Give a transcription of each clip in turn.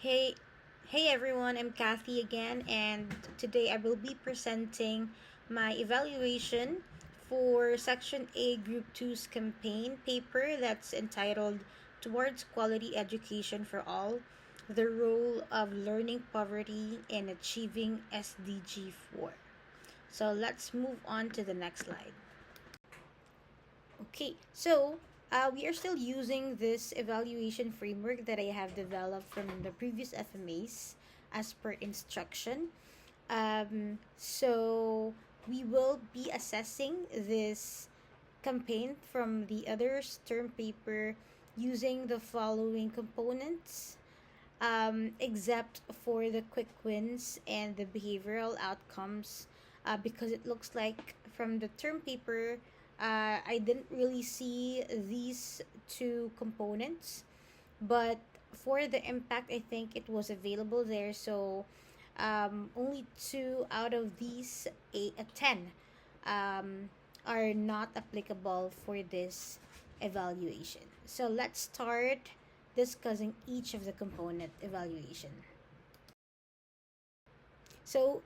Hey, hey everyone, I'm Kathy again, and today I will be presenting my evaluation for Section A Group Two's campaign paper that's entitled Towards Quality Education for All, the Role of Learning Poverty in Achieving SDG 4. So let's move on to the next slide. Okay, we are still using this evaluation framework that I have developed from the previous FMAs as per instruction. So we will be assessing this campaign from the others term paper using the following components, except for the quick wins and the behavioral outcomes, because it looks like from the term paper, I didn't really see these two components, but for the impact, I think it was available there. So only two out of these 10 um, are not applicable for this evaluation. So let's start discussing each of the component evaluation. So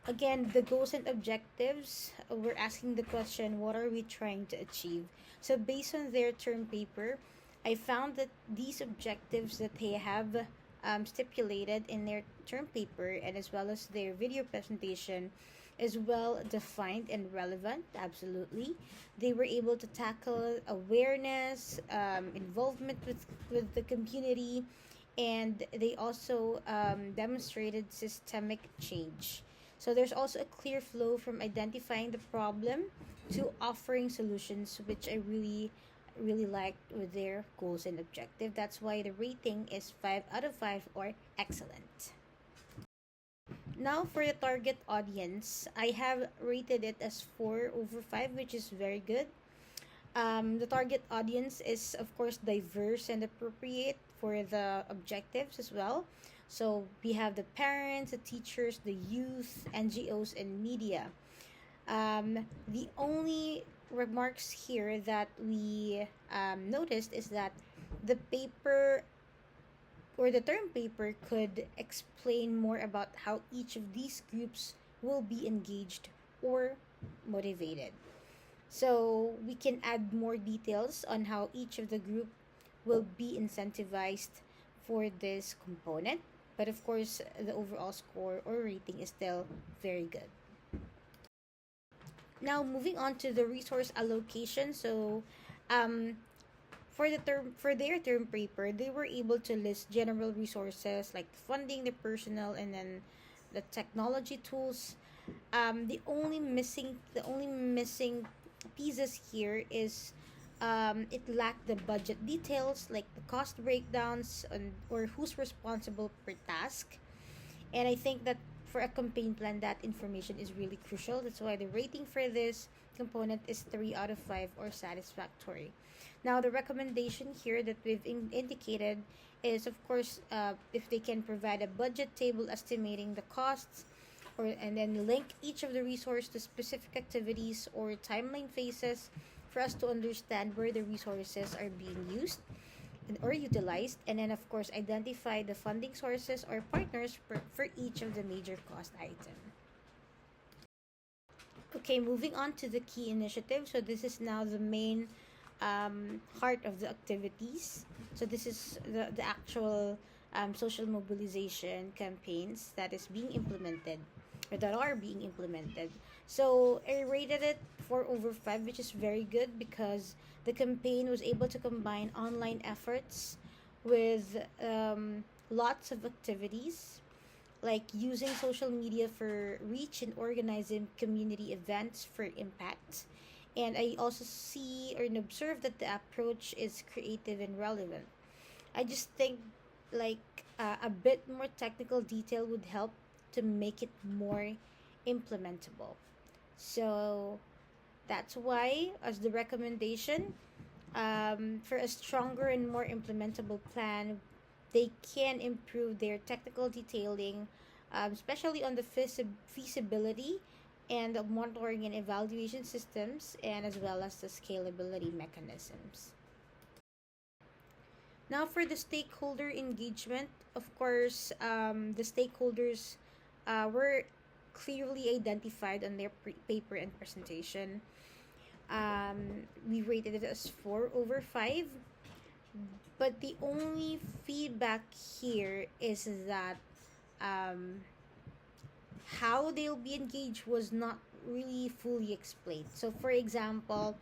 again, the goals and objectives, we're asking the question, what are we trying to achieve? So based on their term paper, I found that these objectives that they have stipulated in their term paper and as well as their video presentation is well defined and relevant. Absolutely, they were able to tackle awareness, involvement with the community, and they also demonstrated systemic change. So there's also a clear flow from identifying the problem to offering solutions, which I really liked with their goals and objective. That's why the rating is 5 out of 5 or excellent. Now for the target audience, I have rated it as 4 over 5, which is very good. The target audience is, of course, diverse and appropriate for the objectives as well. So we have the parents, the teachers, the youth, NGOs, and media. The only remarks here that we noticed is that the paper or the term paper could explain more about how each of these groups will be engaged or motivated. So we can add more details on how each of the group will be incentivized for this component. But of course, the overall score or rating is still very good. Now moving on to the resource allocation. So um, for their term paper, they were able to list general resources like funding, the personnel, and then the technology tools. The only missing pieces here is it lacked the budget details like the cost breakdowns or who's responsible per task. And I think that for a campaign plan, that information is really crucial. That's why the rating for this component is 3 out of 5 or satisfactory. Now, the recommendation here that we've indicated is, of course, if they can provide a budget table estimating the costs, and then link each of the resource to specific activities or timeline phases for us to understand where the resources are being used or utilized, and then of course identify the funding sources or partners for each of the major cost item. Okay, moving on to the key initiative. So this is now the main heart of the activities. So this is the actual social mobilization campaigns that is being implemented or that are being implemented. So I rated it 4 over 5, which is very good because the campaign was able to combine online efforts with lots of activities like using social media for reach and organizing community events for impact. And I also see or observe that the approach is creative and relevant. I just think like a bit more technical detail would help to make it more implementable. So that's why, as the recommendation, for a stronger and more implementable plan, they can improve their technical detailing, especially on the feasibility and the monitoring and evaluation systems, and as well as the scalability mechanisms. Now, for the stakeholder engagement, of course, the stakeholders were clearly identified on their paper and presentation. We rated it as 4 over 5, but the only feedback here is that um, how they'll be engaged was not really fully explained. So, for example,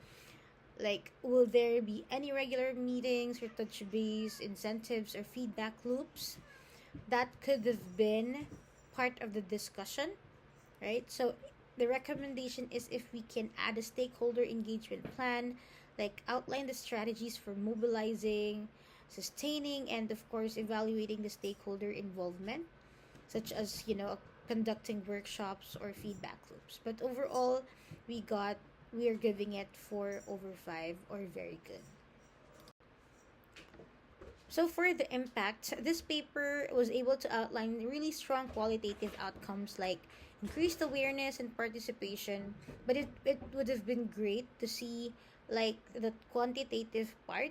like, will there be any regular meetings or touch base, incentives, or feedback loops? That could have been part of the discussion, right? So, the recommendation is if we can add a stakeholder engagement plan, like outline the strategies for mobilizing, sustaining, and of course, evaluating the stakeholder involvement, such as, conducting workshops or feedback loops. But overall, we are giving it 4 over 5, or very good. So for the impact, this paper was able to outline really strong qualitative outcomes like increased awareness and participation, but it would have been great to see like the quantitative part,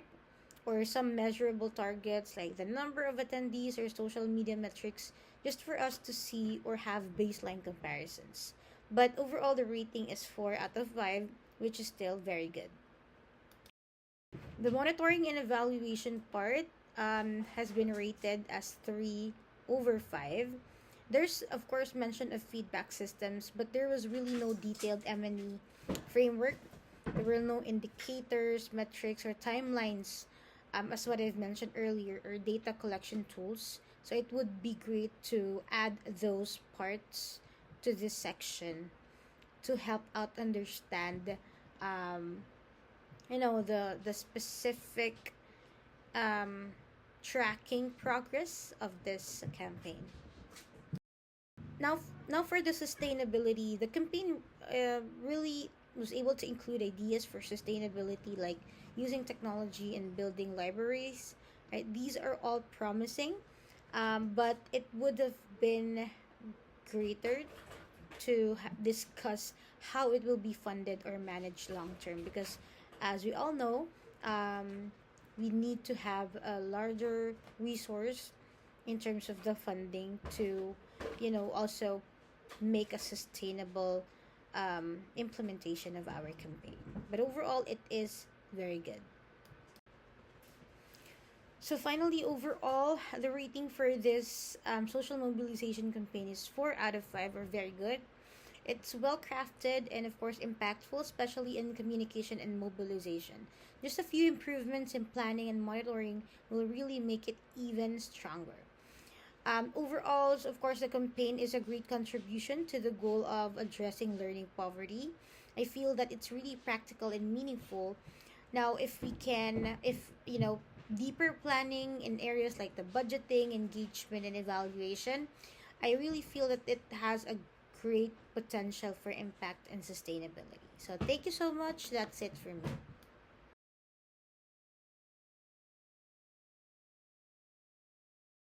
or some measurable targets like the number of attendees or social media metrics, just for us to see or have baseline comparisons. But overall, the rating is 4 out of 5, which is still very good. The monitoring and evaluation part has been rated as 3 over 5. There's, of course, mention of feedback systems, but there was really no detailed M&E framework. There were no indicators, metrics, or timelines, as what I've mentioned earlier, or data collection tools. So it would be great to add those parts to this section to help out understand um, the specific um, tracking progress of this campaign. Now for the sustainability, the campaign really was able to include ideas for sustainability, like using technology and building libraries. Right, these are all promising, but it would have been greater to discuss how it will be funded or managed long term, because as we all know, um, we need to have a larger resource in terms of the funding to also make a sustainable implementation of our campaign. But overall, it is very good. So finally, overall, the rating for this social mobilization campaign is 4 out of 5, or very good. It's well crafted and, of course, impactful, especially in communication and mobilization. Just a few improvements in planning and monitoring will really make it even stronger. Overall, of course, the campaign is a great contribution to the goal of addressing learning poverty. I feel that it's really practical and meaningful. Now, if deeper planning in areas like the budgeting, engagement, and evaluation, I really feel that it has a great potential for impact and sustainability. So, thank you so much. That's it for me.